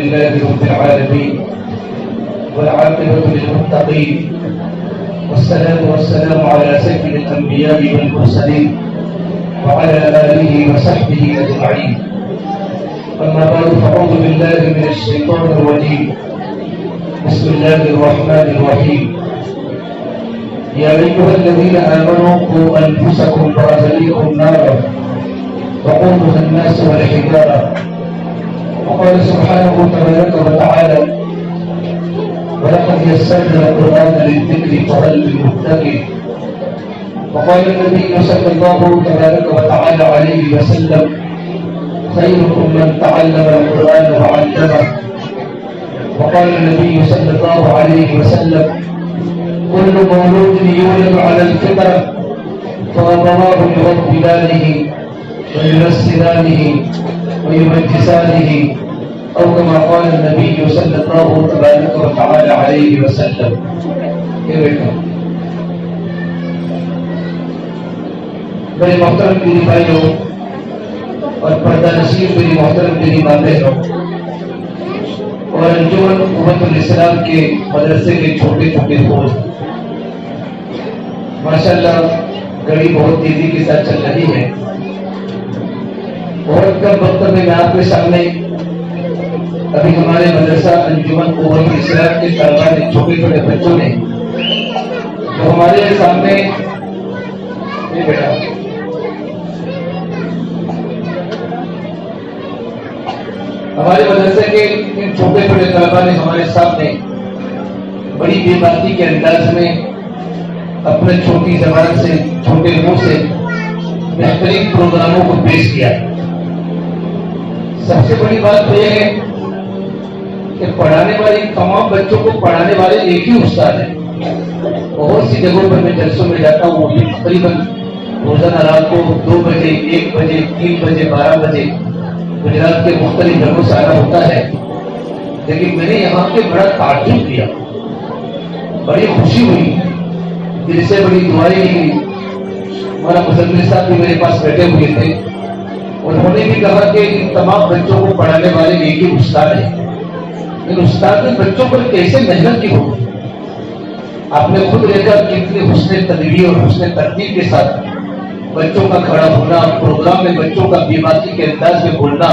لله رب العالمين والعاقبة للمتقين والصلاة والسلام على سيد الأنبياء والمرسلين وعلى آله وصحبه أجمعين. أما بعد فأعوذ بالله من الشيطان الرجيم. بسم الله الرحمن الرحيم. يا أيها الذين آمنوا قوا أنفسكم وأهليكم نارا وقودها الناس والحجارة. وقال سبحانه تبارك وتعالى ولقد يسرنا القرآن للذكر فهل من مدكر. وقال النبي صلى الله تبارك وتعالى عليه وسلم خيركم من تعلم القرآن وعلمه. وقال النبي صلى الله عليه وسلم كل مولود يولد على الفطرة فأبواه يربيانه وينسلانه ويمجسانه أو كما قال النبي صلى الله تبارك وتعالى عليه وسلم. میرے محترم دینی بھائیوں اور پردہ نشین میری محترم دینی ماں بہنوں اور انجمن امت الاسلام کے مدرسے کے چھوٹے چھوٹے پھول، ماشاءاللہ گھڑی بہت تیزی کے ساتھ چل رہی ہے. بہت کم وقت میں آپ کے سامنے ابھی ہمارے مدرسہ انجمن امت الاسلام کے طلباء نے چھوٹے چھوٹے بچوں نے جو ہمارے سامنے ہمارے مدرسے کے ان چھوٹے چھوٹے طلباء نے ہمارے سامنے بڑی بے باکی کے انداز میں اپنے چھوٹی زبان سے چھوٹے منہ سے بہترین پروگراموں کو پیش کیا. سب سے بڑی بات تو یہ ہے کہ پڑھانے والے تمام بچوں کو پڑھانے والے ایک ہی استاد ہیں. بہت سی جگہوں پر میں جلسوں میں جاتا ہوں، وہ بھی تقریباً روزانہ رات کو 2 بجے 1 بجے 3 بجے 12 بجے گجرات کے مختلف جگہوں سے آنا ہوتا ہے. لیکن میں نے یہاں کے بڑا تعجب کیا، بڑی خوشی ہوئی، دل سے بڑی دعائیں لی. ہمارا مزمل صاحب بھی میرے پاس بیٹھے ہوئے تھے، انہوں نے بھی کہا کہ ان تمام بچوں کو پڑھانے والے ایک ہی استاد ہیں. ان استاد نے بچوں پر کیسے محنت کی ہوگی. آپ نے خود دیکھا کتنے حسن تدبیر اور حسن ترتیب کے ساتھ بچوں کا کھڑا ہونا، پروگرام میں بچوں کا بے باکی کے انداز میں بولنا،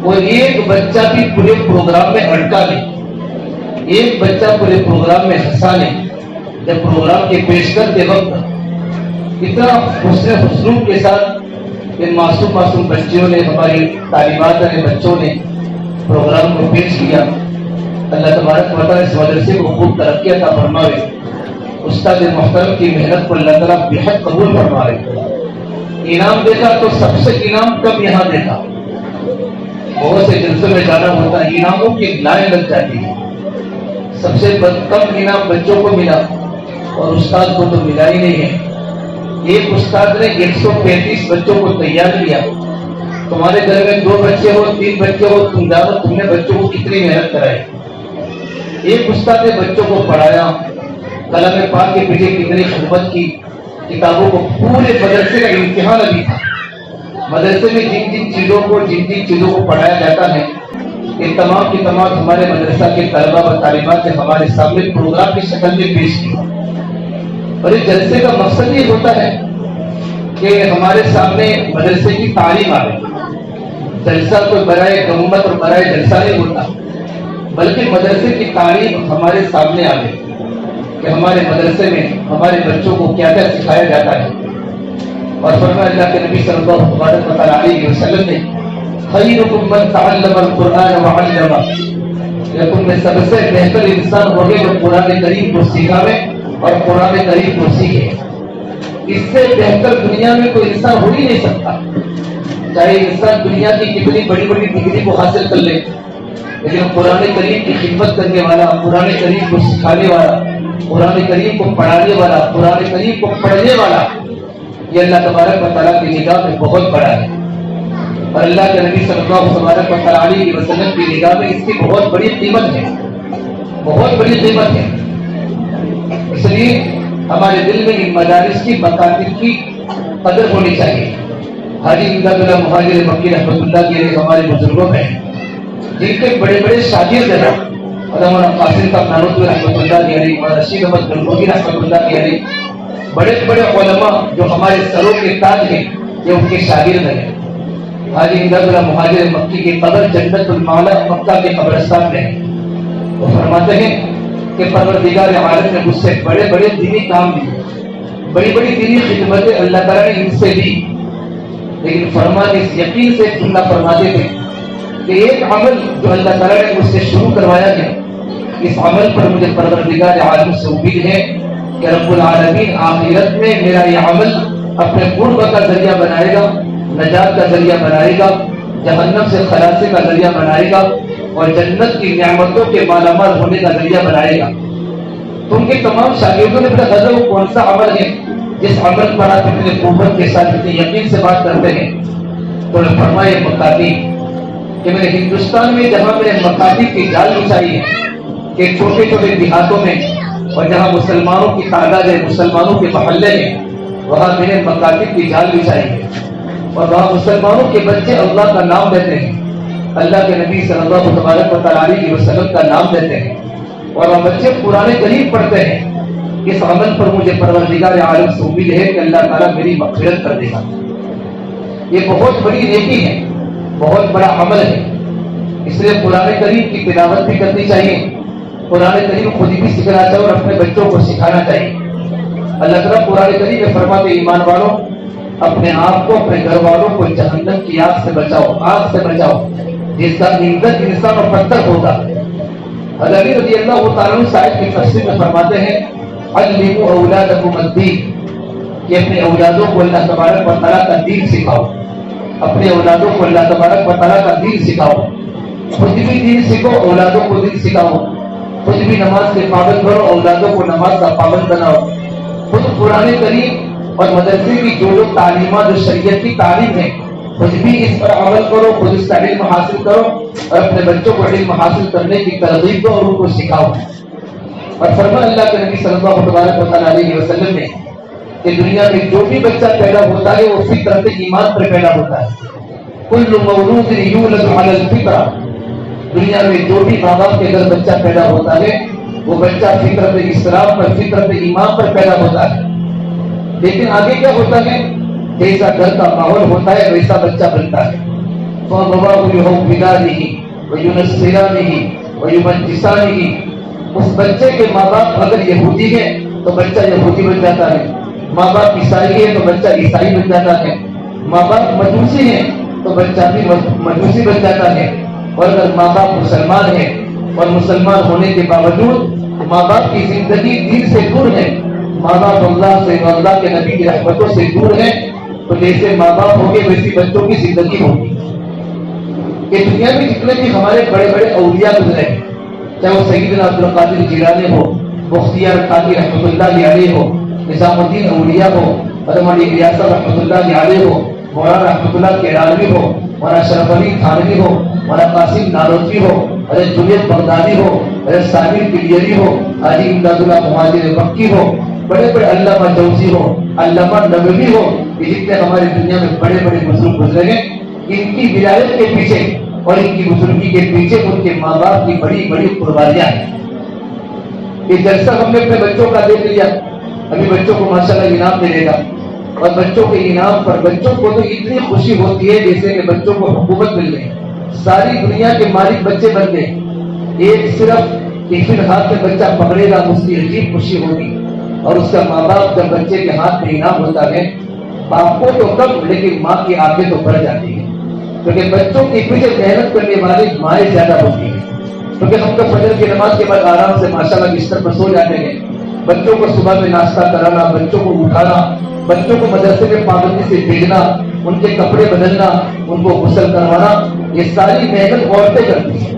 اور ایک بچہ بھی پورے پروگرام میں اٹکا نہیں، ایک بچہ پورے پروگرام میں ہنسا نہیں. جب پروگرام کے پیش کرتے وقت اتنا حسن حسلوب کے ساتھ ان معصوم معصوم بچیوں نے، ہماری تعلیمات والے بچوں نے پروگرام کو پیش کیا. اللہ تبارک و تعالیٰ اس مدرسے کو خوب ترقی عطا فرمائے. استاد محترم کی محنت کو اللہ تعالیٰ بےحد قبول فرمائے. انعام دیکھا تو سب سے انعام کم یہاں دیکھا. بہت سے جلسوں میں جانا ہوتا ہے، انعاموں کی لائن لگ جاتی ہے. سب سے کم انعام بچوں کو ملا اور استاد کو تو ملا ہی نہیں ہے. ایک استاد نے 135 بچوں کو تیار کیا. تمہارے گھر میں 2 بچے ہو 3 بچے ہو، تم جانو تم نے بچوں کو کتنی محنت کرائی. ایک استاد نے بچوں کو پڑھایا، قلم پاک کے پیچھے کتنی خدمت کی. کتابوں کو پورے مدرسے کا امتحان ابھی تھا. مدرسے میں جن جن چیزوں کو پڑھایا جاتا ہے یہ تمام کی تمام ہمارے مدرسہ کے طلباء و طالبات نے ہمارے سامنے پروگرام کی شکل میں پیش کی. اور اس جلسے کا مقصد یہ ہوتا ہے کہ ہمارے سامنے مدرسے کی تعلیم آئے. جلسہ کوئی برائے گمت اور برائے جلسہ نہیں ہوتا، بلکہ مدرسے کی تعلیم ہمارے سامنے آ گئی کہ ہمارے مدرسے میں ہمارے بچوں کو کیا کیا سکھایا جاتا ہے. اور فرمایا اللہ کے نبی صلی اللہ علیہ وسلم نے خیرکم من تعلم القرآن وعلمہ، کہ تم میں سب سے بہتر انسان ہوگے جو قرآن کریم کو سکھاوے اور قرآن کریم کو سیکھے. اس سے بہتر دنیا میں کوئی انسان ہو ہی نہیں سکتا. چاہے انسان دنیا کی کتنی بڑی بڑی ڈگری کو حاصل کر لے، لیکن قرآن کریم کی خدمت کرنے والا، قرآن کریم کو سکھانے والا، قرآن کریم کو پڑھانے والا، قرآن کریم کو پڑھنے والا، یہ اللہ تبارک و تعالیٰ کی نگاہ میں بہت بڑا ہے. اور اللہ کے نبی صلی اللہ علیہ وسلم کی نگاہ میں اس کی بہت بڑی قیمت ہے، بہت بڑی قیمت ہے. اس لیے ہمارے دل میں ان مدارس کی مکاتب کی قدر ہونی چاہیے. حاجی امداد اللہ مہاجر مکی رحمۃ اللہ کے ہمارے بزرگوں میں جن کے بڑے بڑے شاگرد ہیں، علامہ قاسم صاحب نانوتوی رحمۃ اللہ علیہ، مولانا رشید احمد گنگوہی رحمۃ اللہ علیہ، بڑے بڑے علماء جو ہمارے سروں کے تاج ہیں، یہ ان کے شاگرد ہیں۔ حاجی امداد اللہ مہاجر مکی کی قبر جنت المعلا مکہ کے قبرستان میں ہے۔ وہ فرماتے ہیں کہ پروردگار عالم نے مجھ سے بڑے بڑے دینی کام دیے، بڑی بڑی دینی خدمتیں اللہ تعالیٰ نے ان سے دی، لیکن فرماتے اس یقین سے جملہ فرماتے تھے کہ ایک عمل جو اللہ تعالیٰ نے مجھ سے شروع کروایا ہے، اس عمل پر مجھے پروردگار عالم سے امید ہے کہ رب العالمین آخرت میں میرا یہ عمل اپنے قرب کا ذریعہ بنائے گا، نجات کا ذریعہ بنائے گا، جہنم سے خلاصی کا ذریعہ بنائے گا، اور جنت کی نعمتوں کے مالا مال ہونے کا ذریعہ بنائے گا۔ تو ان کے تمام شاگردوں نے پوچھا وہ کون سا عمل ہے جس عمل پر آپ اتنے قوت کے ساتھ اتنے یقین سے بات کرتے ہیں؟ تو نے فرمایا مکاتب، کہ میرے ہندوستان میں جہاں میں نے مکاتب کی جال بچھائی ہے کہ چھوٹے چھوٹے دیہاتوں میں، اور جہاں مسلمانوں کی تعداد ہے، مسلمانوں کے محلے میں، وہاں میں نے مکاتب کی جال بچھائی ہے، اور وہاں مسلمانوں کے بچے اللہ کا نام لیتے ہیں، اللہ کے نبی صلی اللہ علیہ وسلم کا نام لیتے ہیں، اور وہ بچے قرآن کریم پڑھتے ہیں۔ اس عمل پر مجھے پروردگار عالم سے امید ہے کہ اللہ تعالیٰ میری مغفرت کر دے گا۔ یہ بہت بڑی نیکی ہے، بہت بڑا عمل ہے، اس لیے قرآن کریم کی تلاوت بھی کرنی چاہیے، قرآن کریم خود بھی سیکھنا چاہیے اور اپنے بچوں کو سکھانا چاہیے۔ اللہ تعالیٰ قرآن کریم میں فرماتے ایمان والوں اپنے آپ کو اپنے گھر والوں کو جہنم کی آگ سے بچاؤ، آگ سے بچاؤ جس کا ایندھن انسان اور پتھر ہوگا۔ حضرت علی رضی اللہ تعالیٰ عنہ صاحب کی تفسیر میں فرماتے ہیں علموا اولادکم الدین، کہ اپنے اولادوں کو اللہ تبارک و تعالیٰ کا دین سکھاؤ، اپنے اولادوں کو اللہ تبارک و تعالیٰ کا دین سکھاؤ، خود بھی دین سیکھو، اولادوں کو دین سکھاؤ، خود بھی نماز کے پابند کرو، اولادوں کو نماز کا پابند بناؤ، خود قرآن کریم اور مدرسے کی جو تعلیمات جو شریعت کی تعلیم ہے خود بھی اس پر عمل کرو، خود اس کا علم حاصل کرو، اور اپنے بچوں کو علم حاصل کرنے کی ترغیب دو اور ان کو سکھاؤ۔ اور فرمان اللہ کے نبی صلی اللہ علیہ وسلم نے کہ دنیا میں جو بھی بچہ پیدا ہوتا ہے وہ فطرت ایمان پر پیدا ہوتا ہے۔ کل مولود یولد علی الفطرہ، دنیا میں جو بھی ماں باپ کے گھر بچہ پیدا ہوتا ہے وہ بچہ فطرت اسلام پر، فطرت ایمان پر پیدا ہوتا ہے، لیکن آگے کیا ہوتا ہے؟ جیسا گھر کا ماحول ہوتا ہے ویسا بچہ بنتا ہے۔ فَأَبَوَاهُ يُهَوِّدَانِهِ وَيُنَصِّرَانِهِ وَيُمَجِّسَانِهِ، اس بچے کے ماں باپ اگر یہودی ہے تو بچہ یہودی بن جاتا ہے، ماں باپ عیسائی ہے تو بچہ عیسائی بن جاتا ہے، ماں باپ مجوسی ہے تو بچہ بھی مجوسی بن جاتا ہے، اور اگر ماں باپ مسلمان ہے اور مسلمان ہونے کے باوجود ماں باپ کی زندگی دین سے دور ہے، ماں باپ اللہ سے، اللہ کے نبی کی رحمتوں سے دور ہے، تو جیسے ماں باپ ہوگے ویسی بچوں کی زندگی ہوگی۔ کہ دنیا میں جتنے بھی ہمارے بڑے بڑے اولیاء گزرے، چاہے وہ سیدنا عبدالقادر جیلانی ہو، مختار قادری رحمۃ اللہ علیہ ہو، نظام الدین اولیاء ہو، علامہ الیاس رحمۃ اللہ علیہ ہو، مولانا رحمۃ اللہ کیرانوی ہو، مولانا شرف علی تھانوی ہو، مولانا قاسم نانوتوی ہو، حضرت جنید بغدادی ہو، حضرت سامر کلیری ہو، حاجی امداد اللہ مہاجر مکی ہو، بڑے بڑے علامہ جوزی ہو، علامہ نبوی ہو، یہ جتنے ہماری دنیا میں بڑے بڑے بزرگ گزرے ہیں، ان کی ولایت کے پیچھے اور ان کی بزرگی کے پیچھے ان کے ماں باپ کی بڑی بڑی قربانیاں ہیں۔ یہ جلسہ ہم نے اپنے بچوں کا دیکھ لیا، ابھی بچوں کو ماشاءاللہ انعام ملے گا، اور بچوں کے انعام پر بچوں کو تو اتنی خوشی ہوتی ہے جیسے کہ بچوں کو حکومت مل گئی، ساری دنیا کے مالک بچے بن گئے، ایک صرف ٹفن ہاتھ میں بچہ پکڑے گا اس کی عجیب خوشی ہوگی، اور اس کا ماں باپ جب بچے کے ہاتھ میں انعام ہوتا ہے، باپ کو تو کم لیکن ماں کی آنکھیں تو بڑھ جاتی ہیں، کیونکہ بچوں کے پیچھے محنت کرنے والی مائیں زیادہ ہوتی ہیں، کیونکہ ہم تو فجر کی نماز کے بعد آرام سے ماشاءاللہ بستر پر سو جاتے ہیں، بچوں کو صبح میں ناشتہ کرانا، بچوں کو اٹھانا، بچوں کو مدرسے میں پابندی سے بھیجنا، ان کے کپڑے بدلنا، ان کو غسل کروانا، یہ ساری محنت عورتیں کرتی ہیں۔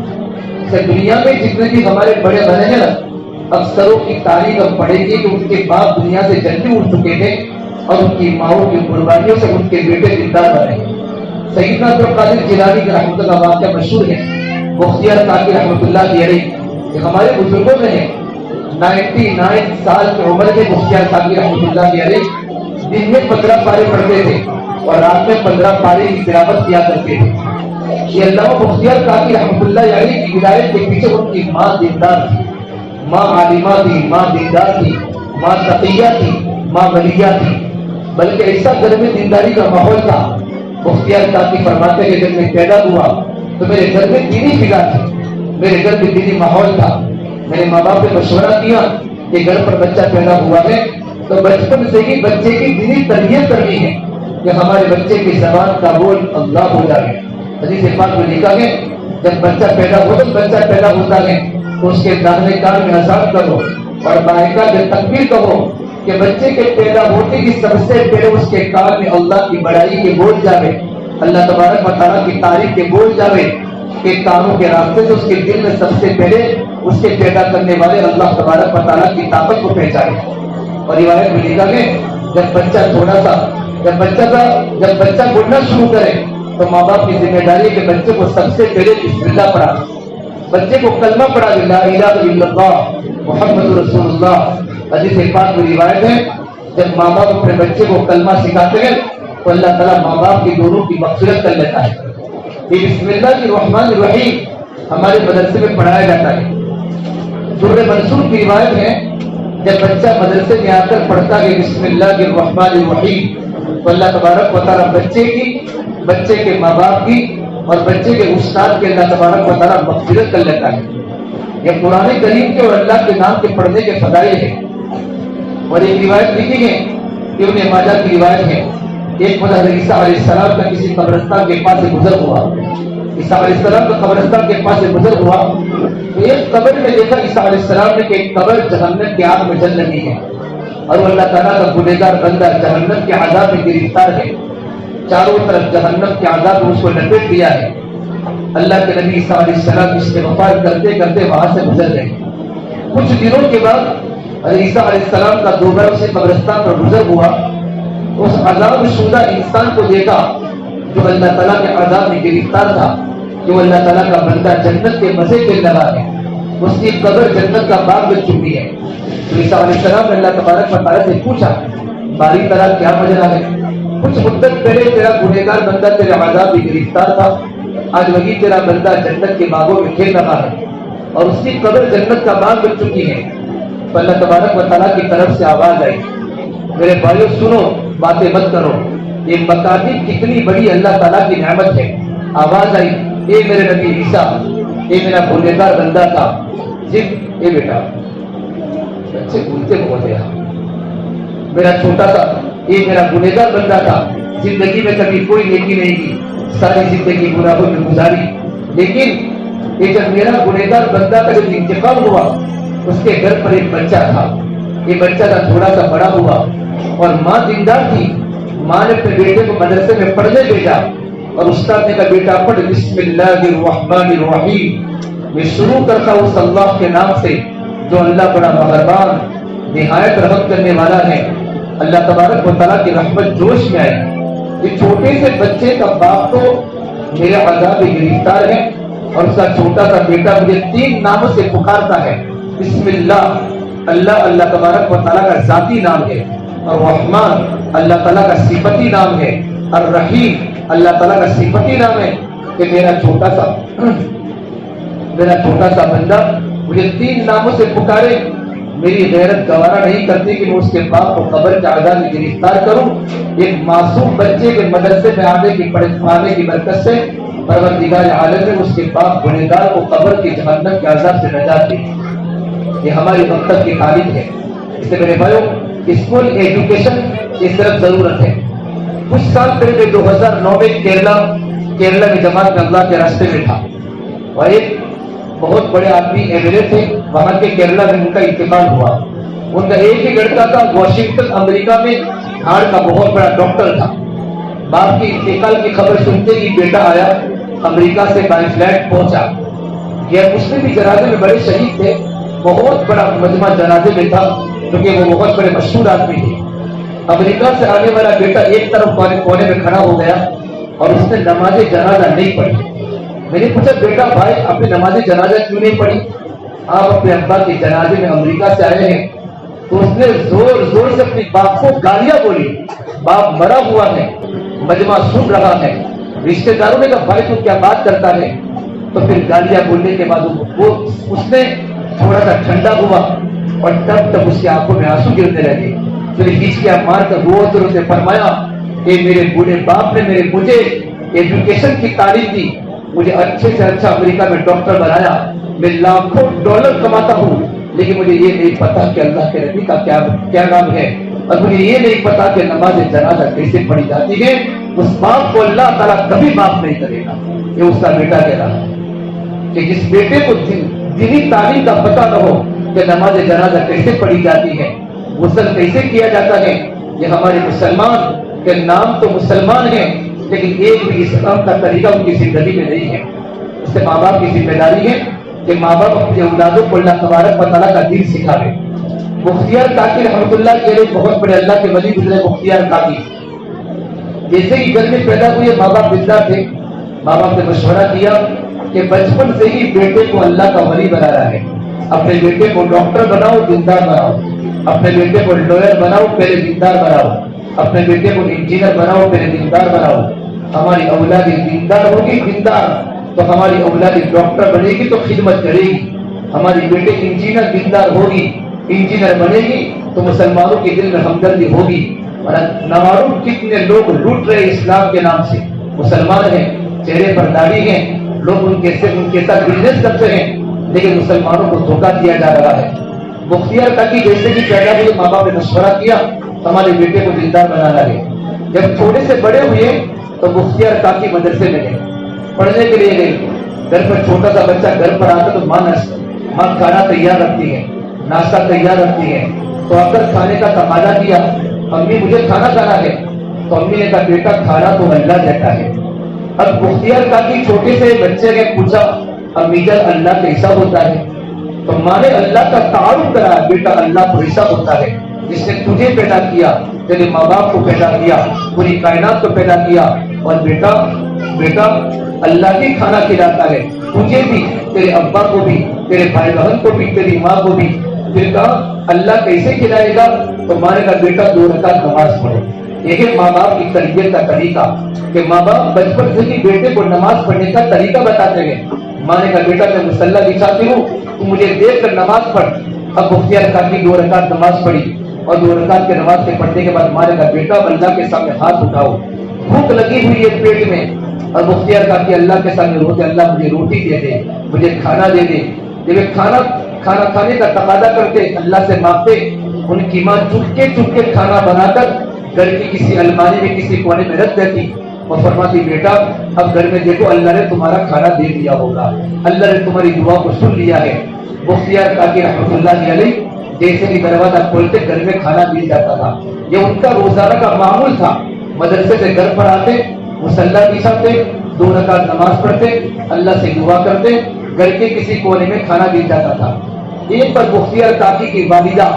دنیا میں جتنے بھی ہمارے بڑے بنے ہیں نا، اکثروں کی تاریخ ہم پڑھیں گے کہ ان کے باپ دنیا سے جلدی اٹھ چکے تھے اور ان کی ماؤں کی قربانیوں سے ان کے بیٹے زندہ بنے۔ سیدنا عبدالقادر جیلانی کی رحمت اللہ واقعہ مشہور ہے، مختار قادری رحمۃ اللہ علیہ کہ ہمارے بزرگوں میں ہیں 99 سال کی عمر کے مختار قادری رحمۃ اللہ علیہ دن میں 15 پارے پڑھتے تھے اور رات میں 15 پارے کی تلاوت کیا کرتے تھے۔ یہ علامہ بختیار کاکی رحمۃ اللہ علیہ کی ولایت کے پیچھے ان کی ماں دیندار تھی، ماں عالمہ تھی، ماں دیندار تھی، ماں تقیہ تھی، ماں ولیہ تھی، بلکہ ایسا گھر میں دینداری کا ماحول تھا۔ بختیار کاکی فرماتے کہ جب میں پیدا ہوا تو میرے گھر میں دینی فضا تھی، میرے گھر میں دینی ماحول تھا۔ میں نے ماں باپ نے مشورہ کیا کہ گھر پر بچہ پیدا ہوا ہے تو بچپن سے ہی بچے کی دینی تربیت کرنی ہے کہ ہمارے بچے کی زبان کا بول اللہ ہو جائے۔ حدیث پاک میں لکھا ہے جب بچہ پیدا ہو تو بچہ پیدا ہوتا ہے تو اس کے داہنے کان میں اذان کرو اور بائیں کان میں تکبیر کہو کہ بچے کے پیدا ہوتے ہی سب سے پہلے اس کے کان میں اللہ کی بڑائی کے بول جاوے، اللہ تبارک و تعالیٰ کی تعریف کے بول جاوے کہ کانوں کے راستے سے اس کے دل میں سب سے پہلے اس کے پیدا کرنے والے اللہ تبارک و تعالیٰ کی طاقت کو پہچانے۔ اور روایت میں لکھا ہے جب بچہ تھوڑا سا جب بچہ بولنا شروع کرے تو ماں باپ کی ذمہ داری ہے کہ بچے کو سب سے پہلے بسم اللہ پڑھا، بچے کو کلمہ پڑھا لا الہ الا اللہ محمد رسول اللہ۔ حدیث پاک میں روایت ہے جب ماں باپ اپنے بچے کو کلمہ سکھاتے ہیں تو اللہ تعالیٰ ماں باپ کی دونوں کی مغفرت کر لیتا ہے۔ یہ بسم اللہ الرحمن الرحیم ہمارے مدرسے میں پڑھایا جاتا ہے۔ در منصور کی روایت ہے جب بچہ مدرسے میں آ کر پڑھتا ہے بسم اللہ الرحمن الرحیم تو اللہ تبارک و تعالیٰ بچے کے ماں باپ کی اور بچے کے استاد کے اللہ تبارک و تعالیٰ مغفرت کر لیتا ہے۔ یہ قرآن کریم کے اور اللہ کے نام کے پڑھنے کے فضائل ہیں۔ اور ایک روایت لکھی ہے کہ ابن ماجہ کی روایت ہے ایک مرتبہ عیسیٰ علیہ السلام کا کسی قبرستان کے پاس سے گزر ہوا، عیسیٰ علیہ السلام کا قبرستان کے پاس سے گزر ہوا تو ایک قبر میں دیکھا عیسیٰ علیہ السلام نے کہ ایک قبر جہنم کی آگ میں جل رہی ہے اور وہ اللہ تعالیٰ کا گنہگار بندہ جہنم کے عذاب میں گرفتار ہے، چاروں طرف جہنم کے عذاب میں اس کو لپیٹ دیا ہے۔ اللہ کے نبی عیسیٰ علیہ السلام استغفار کرتے کرتے وہاں سے گزر گئے۔ کچھ دنوں کے بعد عیسیٰ علیہ السلام کا دوبارہ سے قبرستان پر گزر ہوا، اس عذاب شدہ انسان کو دیکھا جو اللہ تعالیٰ کے عذاب میں گرفتار تھا، جو اللہ تعالیٰ کا بندہ جنت کے مزے کے لگا ہے، اس کی قبر جنت کا باغ بن چکی ہے۔ تو عیسیٰ علیہ السلام نے اللہ تبارک و تعالیٰ سے پوچھا باری طرح کیا ماجرا ہے؟ کچھ مدت پہلے تیرا گنہگار بندہ تیرے عذاب میں گرفتار تھا، آج وہی تیرا بندہ جنت کے باغوں میں کھیل رہا ہے اور اس کی قبر جنت کا باغ بن چکی ہے۔ تو اللہ تبارک و تعالیٰ کی طرف سے آواز آئی میرے بھائیو سنو باتیں مت کرو، یہ مکاتب کتنی بڑی اللہ تعالیٰ کی نعمت ہے۔ آواز آئی اے میرے نبی عیسیٰ، اے میرا گنہگار بندہ تھا جب اے بیٹا بچے بولتے بہت ہے میرا چھوٹا سا یہ میرا گنہگار بندہ تھا، زندگی میں کبھی کوئی نیکی نہیں کی، ساری زندگی گناہوں میں گزاری، لیکن یہ جب میرا گنہگار بندہ کا جب انتقال ہوا اس کے گھر پر ایک بچہ تھا، یہ بچہ تھا تھوڑا سا بڑا ہوا اور ماں دیندار تھی، ماں نے اپنے بیٹے کو مدرسے میں پڑھنے بھیجا اور استاد نے کہا بیٹا پڑھ بسم اللہ الرحمن الرحیم، میں شروع کرتا ہوں اس اللہ کے نام سے جو اللہ بڑا مہربان نہایت رحم کرنے والا ہے۔ اللہ تبارک و تعالیٰ کی رحمت جوش میں آئی۔ یہ چھوٹے سے بچے کا باپ تو میرے عذاب میں گرفتار ہے اور اس کا چھوٹا سا بیٹا مجھے 3 ناموں سے پکارتا ہے، بسم اللہ، اللہ اللہ تبارک و تعالیٰ کا ذاتی نام ہے، اور رحمان اللہ تعالیٰ کا صفتی نام ہے، الرحیم اللہ تعالیٰ کا صفتی نام ہے کہ میرا چھوٹا سا بندہ مجھے 3 ناموں سے پکارے، میری غیرت گوارا نہیں کرتی کہ میں اس کے باپ کو قبر کے عذاب میں گرفتار کروں۔ ایک معصوم بچے کے مدرسے میں آنے کی برکت سے پروردگار عالم نے اس کے باپ گنہگار کو قبر کے جہنم کے عذاب سے نجات دی۔ یہ ہماری مکتب کی تعلیم ہے۔ اس سے میرے بھائیوں اسکول ایجوکیشن کی صرف ضرورت ہے۔ کچھ سال پہلے 2009 میں کیرلا میں جماعت میں اللہ کے راستے میں تھا اور ایک بہت بڑے آدمی ایم ایل اے تھے وہاں کے کیرلا میں، ان کا انتقال ہوا۔ ان کا ایک ہی لڑکا تھا واشنگٹن امریکہ میں ہارٹ کا بہت بڑا ڈاکٹر تھا۔ باپ کی انتقال کی خبر سنتے ہی بیٹا آیا امریکہ سے بائی فلائٹ پہنچا۔ یہ مسلم بھی جنازے میں بڑے شہید تھے، بہت بڑا مجمع جنازے میں تھا کیونکہ وہ بہت بڑے مشہور آدمی تھے۔ امریکہ سے آنے والا بیٹا ایک طرف کونے میں کھڑا ہو گیا اور اس نے نماز جنازہ نہیں پڑھی۔ میں نے پوچھا بیٹا بھائی اپنی نماز جنازہ کیوں نہیں پڑھی؟ آپ اپنے ابا کے جنازے میں امریکہ سے آئے ہیں۔ تو اس نے زور زور سے اپنی باپ کو گالیاں بولی، باپ مرا ہوا ہے، مجمع سن رہا ہے، رشتے داروں نے کہا بھائی تو کیا بات کرتا ہے؟ تو پھر گالیاں بولنے کے بعد وہ اس نے تھوڑا سا ٹھنڈا ہوا اور تب تک اس کی آنکھوں میں آنسو گرنے لگے. پھر ہچکیاں مار کر بہت زوروں سے فرمایا کہ میرے بوڑھے باپ نے مجھے ایجوکیشن کی تعلیم دی, مجھے اچھے سے اچھا امریکہ میں ڈاکٹر بنایا, میں لاکھوں ڈالر کماتا ہوں, لیکن مجھے یہ نہیں پتا کہ اللہ کے نبی کا کیا نام ہے, اور مجھے یہ نہیں پتا کہ نماز جنازہ کیسے پڑھی جاتی ہے. اس باپ کو اللہ تعالیٰ کبھی معاف نہیں کرے گا. یہ اس کا بیٹا کہہ رہا ہے کہ جس بیٹے کو دینی تعلیم کا پتہ نہ ہو کہ نماز جنازہ کیسے پڑھی جاتی ہے, غسل کیسے کیا جاتا ہے. یہ ہمارے مسلمان کے نام تو مسلمان ہیں, لیکن ایک بھی اسلام کا طریقہ ان کی زندگی میں نہیں ہے. اس سے ماں باپ کی ذمہ داری ہے کہ ماں باپ اپنے اولادوں کو اللہ تبارک و تعالیٰ کا دین سکھاوے. مختیار کاکی رحمۃ اللہ کے لیے بہت بڑے اللہ کے ولی گزرے. مختیار کاکی جیسے ہی گھر میں پیدا ہوئے ماں باپ زندہ تھے, ماں باپ نے مشورہ کیا کہ بچپن سے ہی بیٹے کو اللہ کا ولی بنانا ہے. اپنے بیٹے کو ڈاکٹر بناؤ, دیندار بناؤ. اپنے بیٹے کو لوئر بناؤ, پہلے دیندار بناؤ. اپنے بیٹے کو انجینئر بناؤ, پہلے دیندار بناؤ. ہماری اولاد دیندار ہوگی, دیندار تو ہماری اولاد ڈاکٹر بنے گی تو خدمت کرے گی. ہماری بیٹے انجینئر دیندار ہوگی, انجینئر بنے گی تو مسلمانوں کے دل میں ہمدردی ہوگی. اور نواروں کتنے لوگ لوٹ رہے اسلام کے نام سے, مسلمان ہیں, چہرے پر داڑھی ہیں, لوگ ان کے ساتھ بزنس کرتے ہیں, لیکن مسلمانوں کو دھوکہ دیا جا رہا ہے. مختیار کاکی جیسے کہ پیدا ہوئے ماں باپ نے مشورہ کیا ہمارے بیٹے کو دیندار بنانا ہے. جب تھوڑے سے بڑے ہوئے تو مختیار کاکی مدرسے میں گئے, پڑھنے کے لیے گئے. گھر پر چھوٹا سا بچہ گھر پر آتا تو ماں کھانا تیار رکھتی ہے, ناشتہ تیار رکھتی ہے. تو اگر کھانے کا تقاضا کیا امی مجھے کھانا کھانا ہے, تو امی نے کہا بیٹا کھانا تو اللہ دیتا ہے. اب مختیار کاکی چھوٹے سے بچے نے پوچھا امی جان اللہ کیسا ہوتا ہے؟ تو ماں نے اللہ کا تعارف کرا, بیٹا اللہ تو ایسا ہوتا ہے جس نے تجھے پیدا کیا, تیرے ماں باپ کو پیدا کیا, پوری کائنات کو پیدا کیا, اور بیٹا اللہ بھی کھانا کھلاتا ہے, تجھے بھی, تیرے ابا کو بھی, تیرے بھائی بہن کو بھی, تیری ماں کو بھی. پھر کہا اللہ کیسے کھلائے گا؟ تو ماں نے کہا بیٹا 2 رکعت نماز پڑھو. یہ ہے ماں باپ کی تربیت کا طریقہ کہ ماں باپ بچپن سے ہی بیٹے کو نماز پڑھنے کا طریقہ بتاتے ہیں. ماں نے کہا بیٹا میں مصلی بچھاتی ہوں, تو مجھے دیکھ کر نماز پڑھ. اب مختیار کاکی 2 رکعت نماز پڑھی, اور 2 رکعت کے نماز کے پڑھنے کے بعد ماں نے کہا بیٹا اللہ کے سامنے ہاتھ اٹھاؤ, بھوک لگی ہوئی ہے پیٹ میں. اور مختیار کاکی اللہ کے سامنے روتے, اللہ مجھے روٹی دے دے, مجھے کھانا دے دے. جب کھانا کھانے کا تقاضا کرتے, اللہ سے مانگتے, ان کی ماں چپ کے کھانا بنا کر گھر کی کسی الماری میں کسی کونے میں رکھ دیتی اور فرماتی بیٹا اب گھر میں دیکھو اللہ نے تمہارا کھانا دے دیا ہوگا, اللہ نے تمہاری دعا کو سن لیا ہے. مختیار کاکی رحمۃ اللہ علیہ جیسے ہی دروازہ کھولتے گھر میں کھانا مل جاتا تھا. یہ ان کا روزانہ کا معمول تھا. مدرسے سے گھر پر آتے, مصلی بچھاتے, 2 رکعت نماز پڑھتے, اللہ سے دعا کرتے, گھر کے کسی کونے میں کھانا مل جاتا تھا. ایک پر مختیار کاکی کی والدہ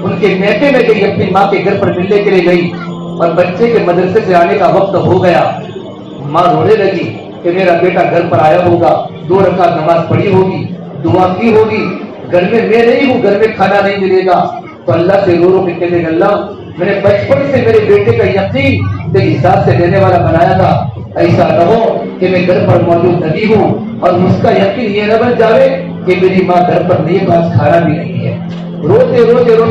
ان کے میٹے میں گئی, اپنی ماں کے گھر پر ملنے کے لیے گئی, اور بچے کے مدرسے سے آنے کا وقت ہو گیا. ماں رونے لگی کہ میرا بیٹا گھر پر آیا ہوگا, 2 رکعت نماز پڑھی ہوگی, دعا کی ہوگی, گھر میں میں نہیں ہوں, گھر میں کھانا نہیں ملے گا. تو اللہ سے رو کے کہنے لگا اللہ میں نے بچپن سے میرے بیٹے کا یقین تیری ذات سے دینے والا بنایا تھا, ایسا نہ ہو کہ میں گھر پر موجود نہیں ہوں اور اس کا یقین یہ نہ بن جائے کہ میری ماں گھر پر نہیں, پاس کھانا بھی نہیں ہے. روتے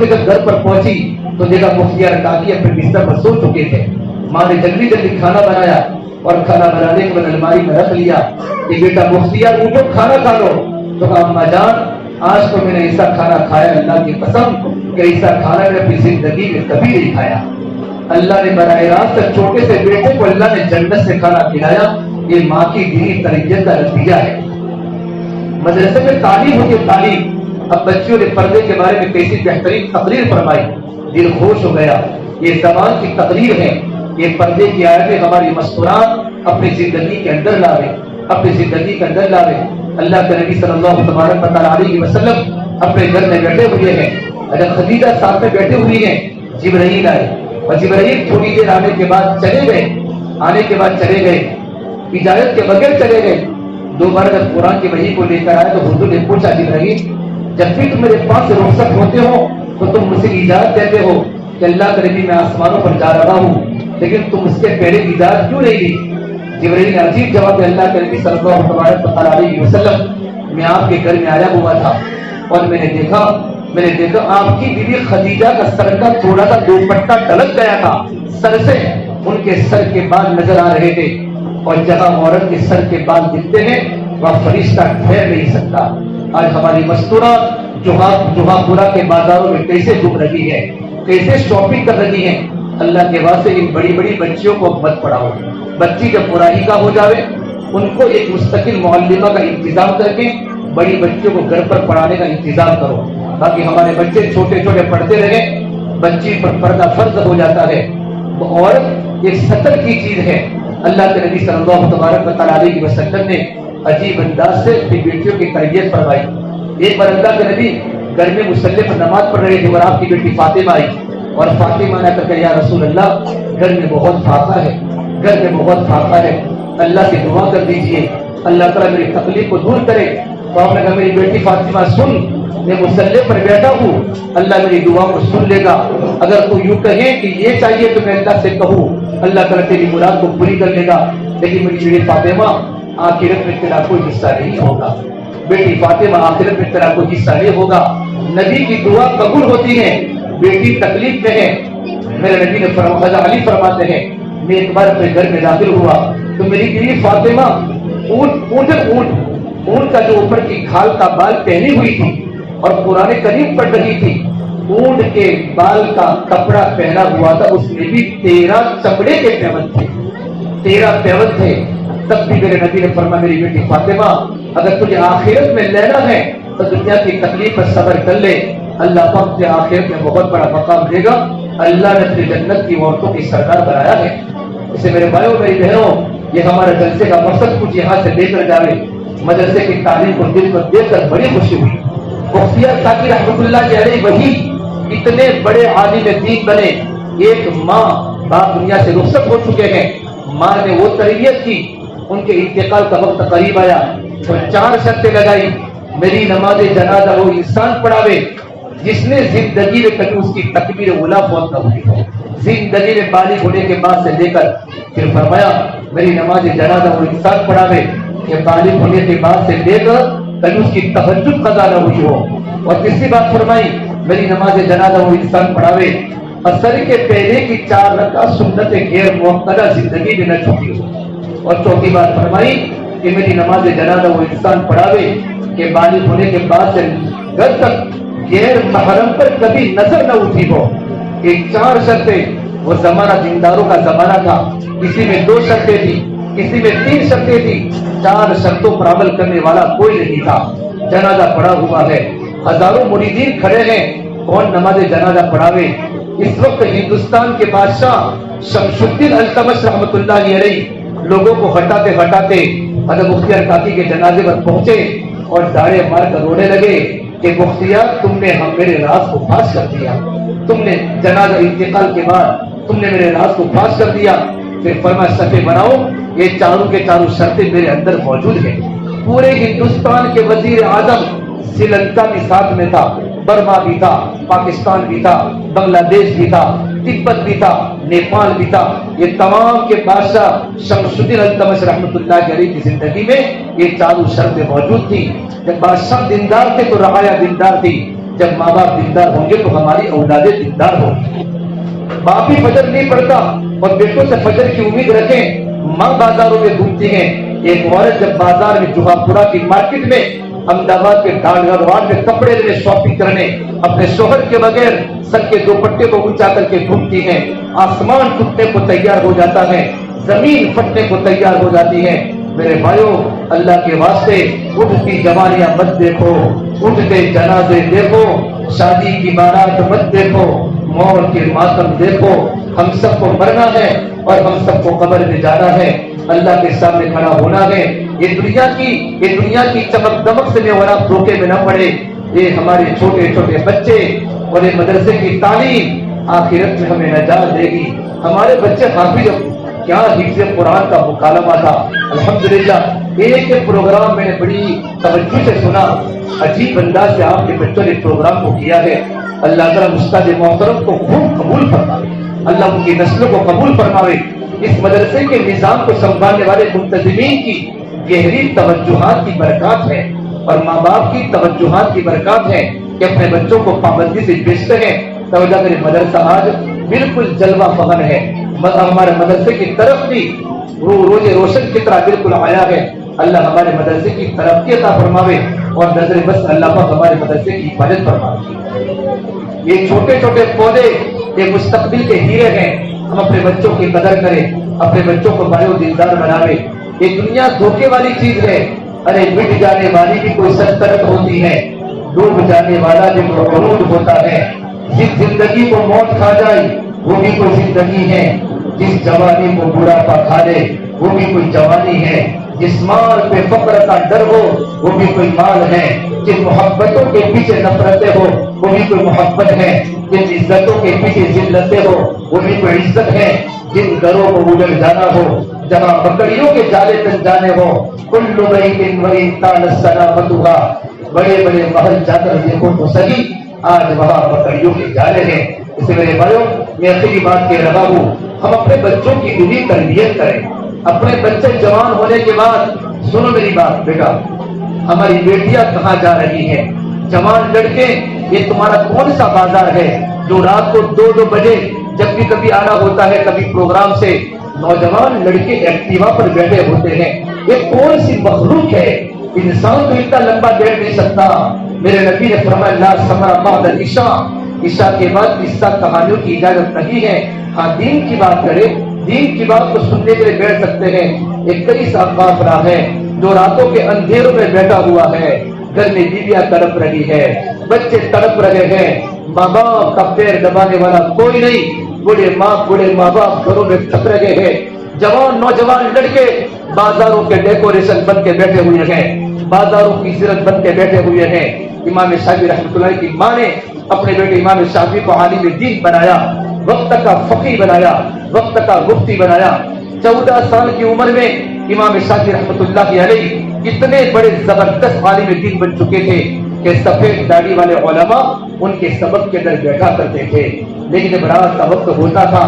جب گھر پر پہنچی تو دیکھا مختیار کاکی اپنے بستر پر سو چکے تھے. ماں نے جلدی کھانا بنایا, اور کھانا بنانے کے بعد الماری میں رکھ لیا کہ بیٹا مختیار اٹھو کھانا کھا لو. تو کہا اما جان آج تو میں نے ایسا کھانا کھایا اللہ کی قسم کہ ایسا کھانا میں اپنی زندگی میں کبھی نہیں کھایا. اللہ نے براہ راست چھوٹے سے بیٹے کو اللہ نے جنت سے کھانا کھلایا. یہ ماں کی دینی تربیت کا نتیجہ ہے. مدرسے میں تعلیم ہوتی ہے, تعلیم. اب بچیوں نے پردے کے بارے میں کیسی بہترین تقریر فرمائی, دل خوش ہو گیا. یہ زمان کی تقریر ہے, یہ پردے کی آیتیں ہماری مستورات اپنی زندگی کے اندر لاوے. اللہ کے نبی صلی اللہ علیہ وسلم اپنے گھر میں بیٹھے ہوئے ہیں, اگر خدیجہ ساتھ میں بیٹھے ہوئی ہیں, جبرائیل آئے, اور جبرائیل تھوڑی دیر آنے کے بعد چلے گئے, اجازت کے بغیر چلے گئے. دوبارہ جب قرآن کی وحی کو لے کر آئے تو حضور نے پوچھا جبرائیل جب بھی تم میرے پاس سے رخصت ہوتے ہو تو تم مجھے اجازت دیتے ہو کہ اللہ کے نبی میں آسمانوں پر جا رہا ہوں, لیکن تم اس کے پہلے اجازت کیوں نہیں دی؟ جبرائیل نے عجیب جواب دیا، اللہ کے نبی صلی اللہ علیہ وسلم میں آپ کے گھر میں آیا ہوا تھا اور میں نے دیکھا آپ کی بیوی خدیجہ کا سر کا تھوڑا سا دوپٹہ ڈھلک گیا تھا سر سے، ان کے سر کے بال نظر آ رہے تھے، اور جہاں عورت کے سر کے بال دکھتے ہیں وہاں فرشتہ ٹھہر نہیں سکتا۔ آج ہماری مستورات جہاں پورا کے بازاروں میں کیسے گھوم رہی ہے، کیسے شاپنگ کر رہی ہیں۔ اللہ کے واسطے ان بڑی بڑی بچیوں کو مت پڑھاؤ۔ بچی جب پرائی کا ہو جاوے ان کو ایک مستقل معلمہ کا انتظام کر کے بڑی بچیوں کو گھر پر پڑھانے کا انتظام کرو، تاکہ ہمارے بچے چھوٹے چھوٹے پڑھتے رہے، بچی پر پردہ فرض ہو جاتا ہے۔ اور ایک سطر کی چیز ہے، اللہ کے نبی صلی اللہ علیہ وسلم نے عجیب انداز سے اپنی بیٹیوں کی تربیت فرمائی۔ ایک بار اللہ کے نبی گھر میں مصلی پر نماز پڑھ رہے تھے اور آپ کی بیٹی فاطمہ آئی، اور فاطمہ نے کہا یا رسول اللہ گھر میں بہت فاقہ ہے، اللہ سے دعا کر دیجئے اللہ تعالیٰ میری تکلیف کو دور کرے۔ تو آپ نے کہا میری بیٹی فاطمہ سن، میں مصلی پر بیٹھا ہوں، اللہ میری دعا کو سن لے گا، اگر تو یوں کہے کہ یہ چاہیے تو میں اللہ سے کہوں، اللہ تعالیٰ تیری مراد کو پوری کر لے گا، لیکن میری بیٹی فاطمہ آخرت میں تیرا کوئی حصہ نہیں ہوگا، بیٹی فاطمہ آخرت میں تیرا کوئی حصہ نہیں ہوگا۔ نبی کی دعا قبول ہوتی ہے، بیٹی تکلیف میں ہے۔ میرے نبی نے فرمایا، علی فرماتے ہیں میں ایک بار اپنے گھر میں داخل ہوا تو میری بیوی فاطمہ اونٹ کا جو اوپر کی کھال کا بال پہنی ہوئی تھی اور قرآن کریم پڑھ رہی تھی، اونٹ کے بال کا کپڑا پہنا ہوا تھا، اس میں بھی 13 چمڑے کے پیوند تھے، 13 پیوند تھے۔ تب بھی میرے نبی نے فرمایا میری بیٹی فاطمہ اگر تجھے آخرت میں لینا ہے تو دنیا کی تکلیف پر صبر کر لے، اللہ پاک تجھے آخرت میں بہت بڑا مقام دے گا، اللہ نے تجھے جنت کی عورتوں کی سردار بنایا ہے۔ اسے میرے بھائیوں میری بہنوں، یہ ہمارے جلسے کا مقصد کچھ یہاں سے لے کر جاوے۔ مدرسے کی تعلیم کو دل کو دیکھ کر بڑی خوشی ہوئی۔ مفتی ساقی رحمۃ اللہ علیہ وہی اتنے بڑے عالم دین بنے، ایک ماں باپ دنیا سے رخصت ہو چکے ہیں، ماں نے وہ تربیت کی، ان کے انتقال کا وقت قریب آیا تو 4 شرطیں لگائی۔ میری نماز جنازہ وہ انسان پڑھاوے جس نے زندگی میں کبھی اس کی تکبیر اولیٰ فوت نہ ہوئی ہو، زندگی میں بالغ ہونے کے بعد سے لے کر، پھر فرمایا میری نماز جنازہ وہ انسان پڑھاوے کہ بالغ ہونے کے بعد سے لے کر کبھی اس کی تہجد قضا نہ ہوئی ہو۔ اور تیسری بات فرمائی میری نماز جنازہ وہ انسان پڑھاوے عصر کے پہلے کی 4 رکعت سنت غیر موقدہ زندگی میں نہ چھوٹی ہو۔ اور چوتھی بات فرمائی کہ میری نماز جنازہ وہ انسان پڑھاوے کہ بالغ ہونے کے بعد سے گھر تک غیر محرم پر کبھی نظر نہ اٹھی ہو۔ یہ 4 شرطیں، وہ زمانہ دینداروں کا زمانہ تھا، کسی میں 2 شرطیں تھی، کسی میں 3 شرطیں تھی، 4 شرطوں پر عمل کرنے والا کوئی نہیں تھا۔ جنازہ پڑا ہوا ہے، ہزاروں مریدین کھڑے ہیں، کون نماز جنازہ پڑھاوے؟ اس وقت ہندوستان کے بادشاہ شمس الدین التمش رحمۃ اللہ علیہ لوگوں کو ہٹاتے حضرت مختار کاکی کے جنازے پر پہنچے اور داڑے مار کر رونے لگے کہ مختار تم نے میرے راز کو فاش کر دیا، تم نے جنازہ انتقال کے بعد تم نے میرے راز کو فاش کر دیا۔ پھر فرمایا صفے بناؤ، یہ چاروں کے چاروں شرطیں میرے اندر موجود ہیں۔ پورے ہندوستان کے وزیر اعظم سری لنکا بھی ساتھ میں تھا، برما بھی تھا، پاکستان بھی تھا، بنگلہ دیش بھی تھا، تبت بھی تھا، نیپال بھی تھا، یہ تمام کے بادشاہ شمس الدین التمش رحمۃ اللہ علیہ کی زندگی میں یہ چاروں شرطیں موجود تھی۔ جب بادشاہ دیندار تھے تو رعایا دیندار تھی، جب ماں باپ دیندار ہوں گے تو ہماری اولادیں دیندار ہوں گی۔ باپ ہی فجر نہیں پڑھتا اور بیٹوں سے فجر کی امید رکھیں، ماں بازاروں میں گھومتی ہیں۔ ایک عورت جب بازار میں جوہا پورا کی مارکیٹ میں احمد آباد کے ڈالگھر روڈ میں کپڑے لینے شاپنگ کرنے اپنے شوہر کے بغیر سر کے دوپٹے کو اونچا کر کے گھومتی ہیں، آسمان ٹوٹنے کو تیار ہو جاتا ہے، زمین پھٹنے کو تیار ہو جاتی ہے۔ میرے بھائیوں اللہ کے واسطے اٹھتی جوانیاں مت دیکھو، اٹھتے جنازے دیکھو، شادی کی بارات مت دیکھو، موت کے ماتم دیکھو۔ ہم سب کو مرنا ہے اور ہم سب کو قبر میں جانا ہے، اللہ کے سامنے کھڑا ہونا ہے۔ یہ دنیا کی چمک دمک سے دھوکے میں نہ پڑے۔ یہ ہمارے چھوٹے چھوٹے بچے اور یہ مدرسے کی تعلیم آخرت میں ہمیں نجات دے گی۔ ہمارے بچے حافظ، کیا حفظ قرآن کا مکالمہ تھا، الحمدللہ ایک پروگرام میں نے بڑی توجہ سے سنا، عجیب انداز سے آپ کے بچوں نے پروگرام کو کیا ہے۔ اللہ تعالیٰ استاد محترم کو خوب قبول فرمائے، اللہ ان کی نسلوں کو قبول فرماوے. اس مدرسے کے نظام کو سنبھالنے والے منتظمین کی گہری توجہات کی برکات ہے اور ماں باپ کی توجہات کی برکات ہے کہ اپنے بچوں کو پابندی سے بیچتے ہیں. توجہ کرے, مدرسہ آج بالکل جلوہ فخر ہے. ہمارے مدرسے کی طرف بھی روز روشن کی طرح بالکل آیا ہے. اللہ ہمارے مدرسے کی ترقی عطا فرماوے اور نظر بس اللہ پاک ہمارے مدرسے کی حفاظت فرماوے. یہ چھوٹے چھوٹے پودے یہ مستقبل کے ہیرے ہیں. ہم اپنے بچوں کی قدر کریں, اپنے بچوں کو بڑے دیندار بناوے. یہ دنیا دھوکے والی چیز ہے. ارے مٹ جانے والی بھی کوئی سلطنت ہوتی ہے, ڈوب جانے والا بھی کوئی غرور ہوتا ہے. جس زندگی کو موت کھا جائے وہ بھی کوئی زندگی ہے. جس جوانی کو بڑھاپا کھا لے وہ بھی کوئی جوانی ہے. جس مال پہ فقر کا ڈر ہو وہ بھی کوئی مال ہے. جن محبتوں کے پیچھے نفرتیں ہو وہ بھی کوئی محبت ہے. جن عزتوں کے پیچھے ذلتیں ہو وہ بھی کوئی عزت ہے. جن گھروں کو اجڑ جانا ہو, جہاں بکریوں کے جالے تن جانے ہو, کل بیت وان طالت سلامتها, بڑے بڑے محل جا کر دیکھو تو صحیح آج وہاں بکریوں کے جالے ہیں. اس لیے میرے بھائیوں, میں آخری بات کہہ رہا ہوں, ہم اپنے بچوں کی دینی تربیت کریں. اپنے بچے جوان ہونے کے بعد, سنو میری بات بیٹا, ہماری بیٹیاں کہاں جا رہی ہیں؟ جوان لڑکے, یہ تمہارا کون سا بازار ہے جو رات کو 2 بجے جب بھی کبھی آنا ہوتا ہے کبھی پروگرام سے, نوجوان لڑکے ایکٹیوا پر بیٹھے ہوتے ہیں؟ یہ کون سی مخلوق ہے؟ انسان تو اتنا لمبا بیٹھ نہیں سکتا. میرے نبی نے فرمایا لا سمر بعد العشاء, عشاء کے بعد قصہ کہانیوں کی اجازت نہیں ہے. ہاں دین کی بات کرے, دین کی بات کو سننے کے لیے بیٹھ سکتے ہیں. ایک کئی سا قافلہ ہے جو راتوں کے اندھیروں میں بیٹھا ہوا ہے. گھر میں بیویاں تڑپ رہی ہے, بچے تڑپ رہے ہیں, ماں باپ کا پیر دبانے والا کوئی نہیں. بوڑھے ماں باپ گھروں میں تھک رہے ہیں. جوان نوجوان لڑکے بازاروں کے ڈیکوریشن بن کے بیٹھے ہوئے ہیں, بازاروں کی زینت بن کے بیٹھے ہوئے ہیں. امام شافعی رحمۃ اللہ کی ماں نے اپنے بیٹے امام شافعی کو عالم دین بنایا, وقت کا فقیہ بنایا, وقت کا مفتی بنایا. 14 سال کی عمر میں امام شافعی رحمۃ اللہ علیہ اتنے بڑے زبردست عالم دین بن چکے تھے کہ سفید داڑھی والے علماء ان کے سبق کے اندر بیٹھا کرتے تھے. لیکن جب رات کا وقت ہوتا تھا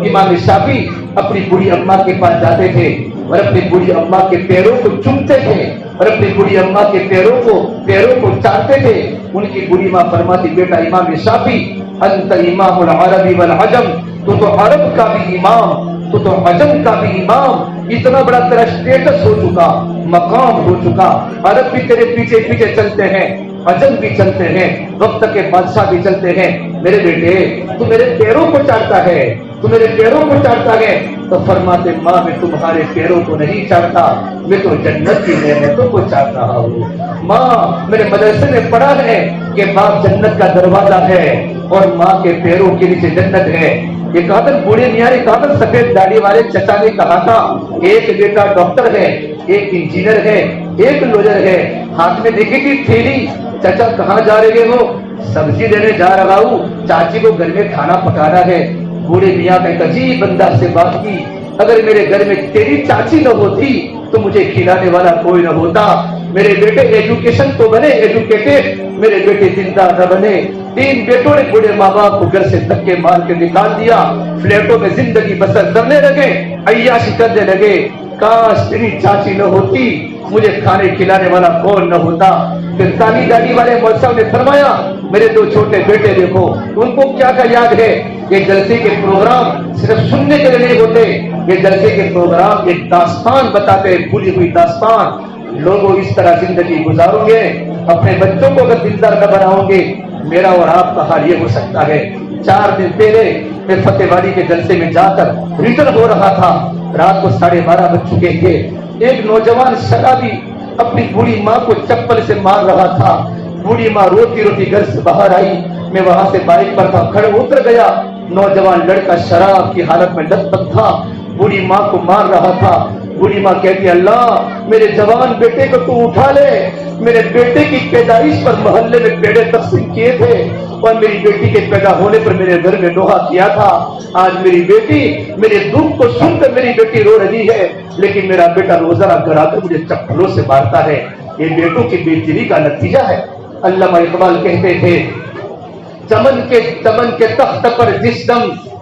امام شافعی اپنی بوڑھی اماں کے پاس جاتے تھے اور اپنی بوڑھی اماں کے پیروں کو چومتے تھے اور اپنی بوڑھی اماں کے پیروں کو چاٹتے تھے. ان کی بوڑھی ماں فرماتی, بیٹا امام شافعی انت امام العربی والعجم, تو عرب کا بھی امام, تو عجم کا بھی امام. اتنا بڑا تیرا اسٹیٹس ہو چکا, مقام ہو چکا. عرب بھی تیرے پیچھے پیچھے چلتے ہیں, عجم بھی چلتے ہیں, وقت کے بادشاہ بھی چلتے ہیں. میرے بیٹے تو میرے پیروں کو چاٹتا ہے, تو میرے پیروں کو چاٹتا ہے. تو فرماتے ماں میں تمہارے پیروں کو نہیں چاٹتا, میں تو جنت کی نعمتوں کو چاٹ رہا ہوں. ماں میرے مدرسے میں پڑھا ہے کہ باپ جنت کا دروازہ ہے اور ماں کے پیروں کے نیچے جنت ہے. یہ کہا تھا بوڑھے میاں نے کہا تھا, سفید داڑھی والے چچا نے کہا تھا, ایک بیٹا ڈاکٹر ہے, ایک انجینئر ہے, ایک لوئر ہے. ہاتھ میں دیکھے کہ تھیلی. چچا کہاں جا رہے ہو؟ سبزی لینے جا رہا ہوں, چاچی کو گھر میں کھانا پکانا ہے. بوڑھے میاں نے ایک عجیب انداز سے بات کی, اگر میرے گھر میں تیری چاچی نہ ہوتی تو مجھے کھلانے والا کوئی نہ ہوتا. میرے بیٹے ایجوکیشن تو بنے, ایجوکیٹڈ, میرے بیٹے زندہ نہ بنے. 3 بیٹوں نے بوڑھے ماں باپ کو گھر سے دھکے مار کے نکال دیا, فلیٹوں میں زندگی بسر کرنے لگے, عیاشی کرنے لگے. کاش تیری چاچی نہ ہوتی, مجھے کھانے کھلانے والا کون نہ ہوتا. پھر کالی داڑھی والے مولوی صاحب نے فرمایا, میرے 2 چھوٹے بیٹے دیکھو, ان کو کیا کیا یاد ہے. یہ جلسے کے پروگرام صرف سننے کے لیے نہیں ہوتے, یہ جلسے کے پروگرام ایک داستان بتاتے ہیں, بھولی ہوئی داستان. لوگوں اس طرح زندگی گزارو گے, اپنے بچوں کو اگر دیندار نہ بناؤ گے, میرا اور آپ کا حال یہ ہو سکتا ہے. 4 دن پہلے میں فتح والی کے جلسے میں جا کر ریٹرن ہو رہا تھا, رات کو 12:30 بج چکے تھے. ایک نوجوان شرابی اپنی بوڑھی ماں کو چپل سے مار رہا تھا. بوڑھی ماں روتی روتی گھر سے باہر آئی, میں وہاں سے بائک پر تھا, کھڑے اتر گیا. نوجوان لڑکا شراب کی حالت میں لت پت تھا, بوڑھی ماں کو مار رہا تھا. بوڑھی ماں کہتی, اللہ میرے جوان بیٹے کو تو اٹھا لے, میرے بیٹے کی پیدائش پر محلے میں پیڑے تقسیم کیے تھے اور میری بیٹی کے پیدا ہونے پر میرے گھر میں لوہا کیا تھا. آج میری بیٹی میرے دکھ کو سن کر میری بیٹی رو رہی ہے, لیکن میرا بیٹا روزانہ گھر آ کر مجھے چپلوں سے مارتا ہے. یہ بیٹوں کی بے دلی کا نتیجہ ہے. علامہ اقبال کہتے تھے, چمن کے تخت پر جس دم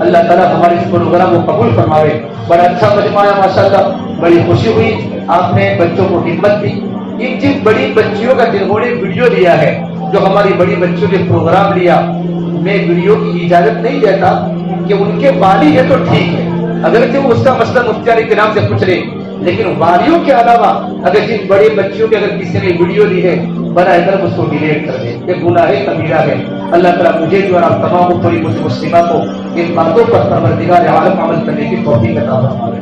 اللہ تعالیٰ ہمارے اس پروگرام کو قبول فرماوے. بڑا اچھا مجمع ہے ماشاءاللہ, بڑی خوشی ہوئی, آپ نے بچوں کو ہمت دی. ان جن بڑی بچیوں کا جنہوں نے ویڈیو لیا ہے, جو ہماری بڑی بچیوں نے پروگرام لیا, میں ویڈیو کی اجازت نہیں دیتا کہ ان کے والی ہے تو ٹھیک ہے, اگرچہ وہ اس کا مسئلہ مفتیان کے نام سے پوچھ لے, لیکن والیوں کے علاوہ اگر جن بڑے بچیوں کی اگر کسی نے ویڈیو لی ہے, براہ کرم اس کو ڈیلیٹ کر دے, یہ گناہ کبیرہ ہے. اللہ تعالیٰ مجھے جو اور آپ تمام پوری مسلمہ کو ان باتوں پر پروردگار عالم عمل کرنے کی توفیق عطا فرمائے.